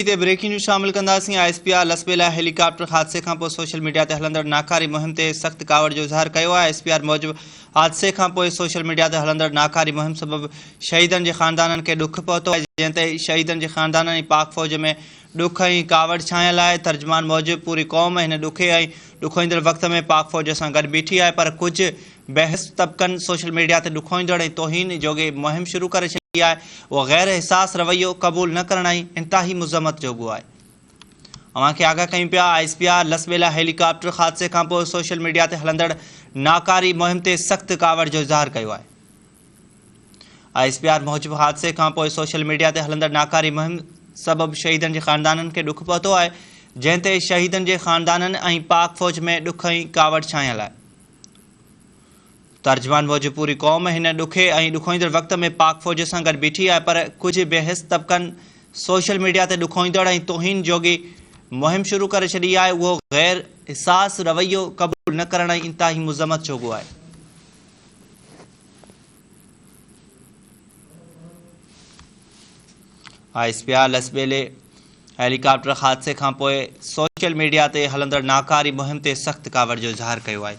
Breaking news शामिल कंदासीं। ISPR Lasbela helicopter हादसे खां पोइ सोशल मीडिया ते हलंदड़ नाकारी मुहिम ते सख़्त कावड़ जो इज़हार कयो आहे। ISPR मूजिबि हादसे खां पोइ सोशल मीडिया ते हलंदड़ नाकारी मुहिम सबबि शहीदनि जे ख़ानदाननि खे ॾुख पहुतो आहे, जंहिं ते शहीदनि जे ख़ानदाननि ऐं पाक फ़ौज में ॾुख ऐं कावड़ छायल आहे। तर्जुमान मूजिबि पूरी क़ौम हिन ॾुखे ऐं ॾुखोईंदड़ वक़्त में पाक फ़ौज सां गॾु बीठी आहे, पर कुझु बहस तबक़नि सोशल मीडिया ते ॾुखोईंदड़ ऐं तौहीन जोगे मुहिम शुरू करे छॾी आहे। उहो गैर हिसास रवैयो क़बूल न करण ऐं इंतिहाई मुज़म्मत जोॻो आहे। अवांखे आगाह कयूं पिया। ISPR लसबेला हेलीकॉप्टर हादसे खां पोइ सोशल मीडिया ते हलंदड़ नाकारी मुहिम ते सख़्त कावड़ जो इज़हार कयो आहे। ISPR मूजिबि हादसे खां पोइ सोशल मीडिया ते हलंदड़ नाकारी मुहिम सबबि शहीदनि जे ख़ानदाननि खे ॾुख पहुतो आहे, जंहिं ते शहीदनि जे ख़ानदाननि ऐं पाक फ़ौज में ॾुख ऐं कावड़ छायल आहे। तर्जुमान मूजिबि पूरी क़ौम हिन ॾुखे ऐं ॾुखोईंदड़ वक़्त में पाक फ़ौज सां गॾु बीठी आहे, पर कुझु बेहस तबक़नि सोशल मीडिया ते ॾुखोईंदड़ ऐं तौहीन जोगी मुहिम शुरू करे छॾी आहे। उहो गैर हिसास रवैयो क़बूल न करण ऐं इंतिहाई मुज़म्मत जोॻो आहे। ISPR लसबेले हेलीकॉप्टर हादसे खां पोइ सोशल मीडिया ते हलंदड़ नाकारी मुहिम ते सख़्त कावड़ जो इज़हार कयो आहे।